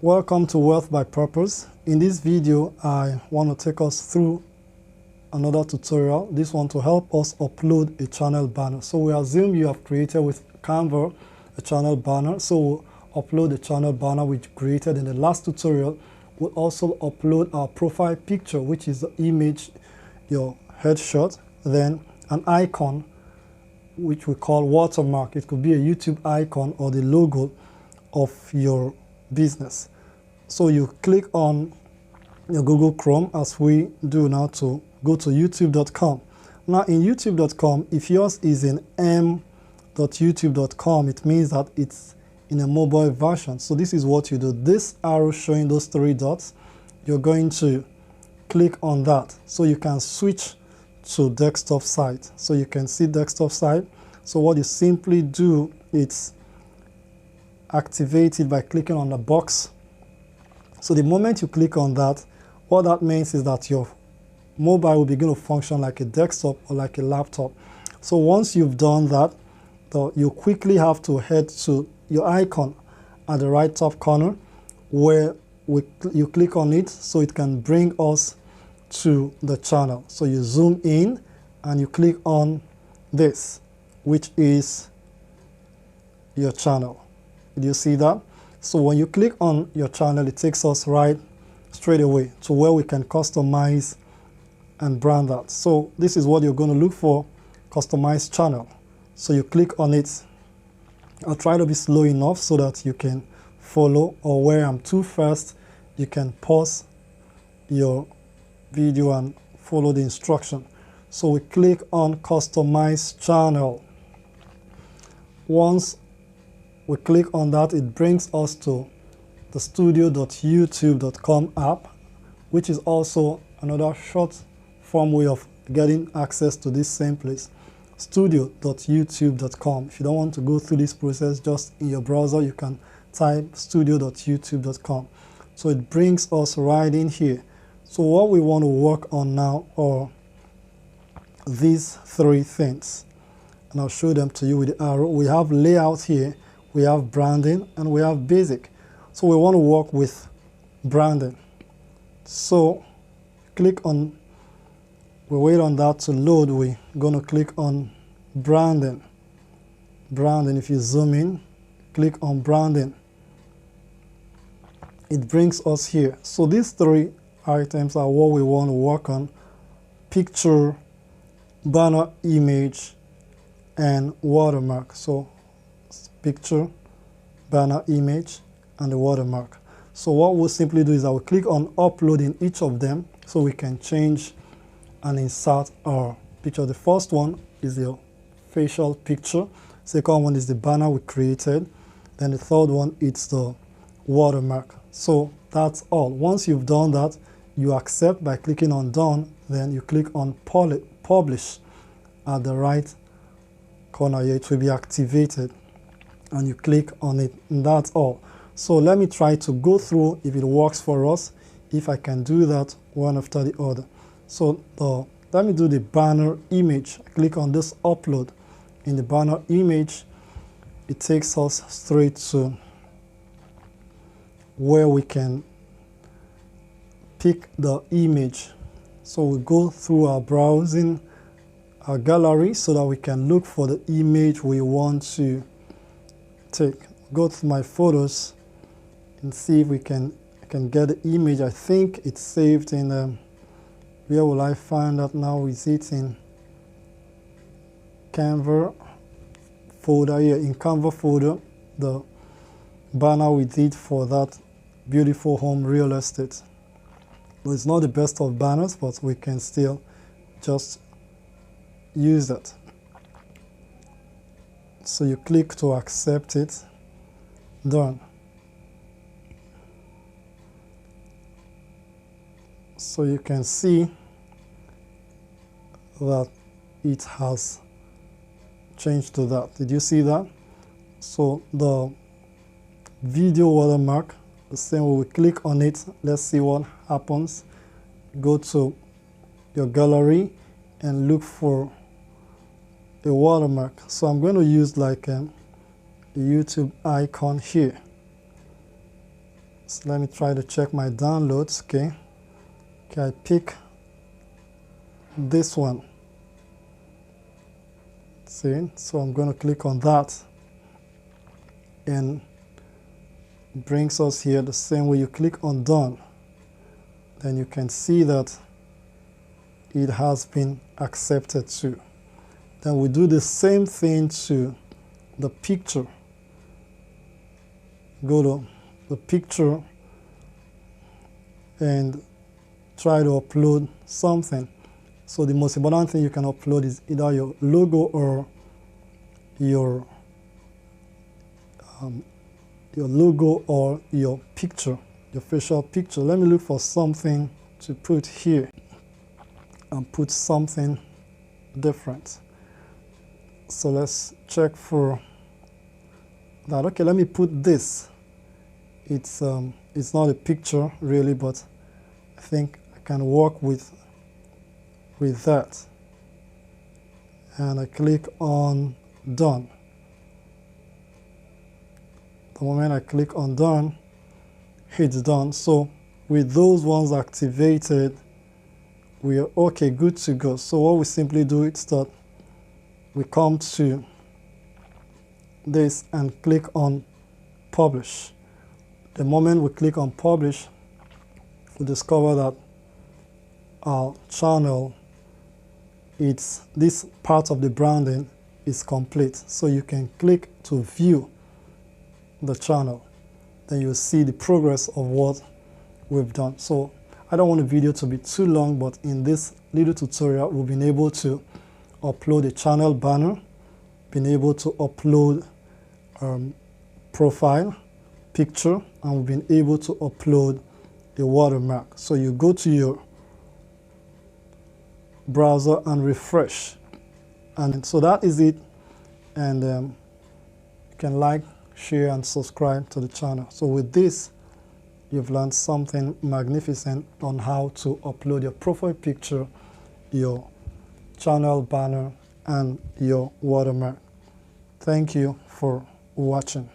Welcome to Wealth by Purpose. In this video, I want to take us through another tutorial, this one to help us upload a channel banner. So we assume you have created with Canva a channel banner. So we'll upload the channel banner we created in the last tutorial. We'll also upload our profile picture, which is the image, your headshot, then an icon, which we call watermark. It could be a YouTube icon or the logo of your business. So you click on your Google Chrome, as we do now, to go to youtube.com. Now in youtube.com, if yours is in m.youtube.com, it means that it's in a mobile version. So this is what you do. This arrow showing those three dots, you're going to click on that so you can switch to desktop site. So you can see desktop site. So what you simply do is activate it by clicking on the box. So the moment you click on that, what that means is that your mobile will begin to function like a desktop or like a laptop. So once you've done that, you quickly have to head to your icon at the right top corner where you click on it so it can bring us to the channel. So you zoom in and you click on this, which is your channel. Did you see that? So when you click on your channel, it takes us right straight away to where we can customize and brand that. So this is what you're going to look for, customize channel. So you click on it. I'll try to be slow enough so that you can follow, or where I'm too fast, you can pause your video and follow the instruction. So we click on customize channel. Once we click on that, it brings us to the studio.youtube.com app, which is also another short form way of getting access to this same place, studio.youtube.com. If you don't want to go through this process just in your browser, you can type studio.youtube.com. So it brings us right in here. So what we want to work on now are these three things, and I'll show them to you with the arrow. We have layout here, we have branding, and we have basic. So we want to work with branding. So click on, we wait on that to load. We're going to click on branding. Branding, if you zoom in, click on branding. It brings us here. So these three items are what we want to work on: picture, banner, image, and watermark. So picture, banner, image, and the watermark. So what we'll simply do is I will click on uploading each of them so we can change and insert our picture. The first one is your facial picture. Second one is the banner we created. Then the third one is the watermark. So that's all. Once you've done that, you accept by clicking on done. Then you click on publish at the right corner here. It will be activated and you click on it, and that's all. So let me try to go through if it works for us, if I can do that one after the other. So let me do the banner image. I click on this upload. In the banner image, it takes us straight to where we can pick the image. So we go through our browsing, our gallery, so that we can look for the image we want to take. Go to my photos and see if I can get the image. I think it's saved in where will I find that now? Is it in Canva folder? Here in Canva folder, the banner we did for that beautiful home real estate. Well, it's not the best of banners, but we can still just use that. So you click to accept it. Done. So you can see that it has changed to that. Did you see that? So the video watermark, the same way, we click on it. Let's see what happens. Go to your gallery and look for a watermark. So I'm going to use like a YouTube icon here. So let me try to check my downloads. Okay, I pick this one. See, so I'm going to click on that, and it brings us here the same way. You click on done, then you can see that it has been accepted too. Then we do the same thing to the picture. Go to the picture and try to upload something. So the most important thing you can upload is either your logo or your logo or your picture, your facial picture. Let me look for something to put here and put something different. So let's check for that. Okay, let me put this. It's not a picture really, but I think I can work with that. And I click on done. The moment I click on done, it's done. So with those ones activated, we are okay, good to go. So what we simply do is that we come to this and click on publish. The moment we click on publish, we discover that our channel, this part of the branding is complete. So you can click to view the channel. Then you'll see the progress of what we've done. So I don't want the video to be too long, but in this little tutorial, we've been able to upload a channel banner, been able to upload profile picture, and we've been able to upload a watermark. So you go to your browser and refresh, and so that is it. And you can like, share, and subscribe to the channel. So with this, you've learned something magnificent on how to upload your profile picture, your channel banner, and your watermark. Thank you for watching.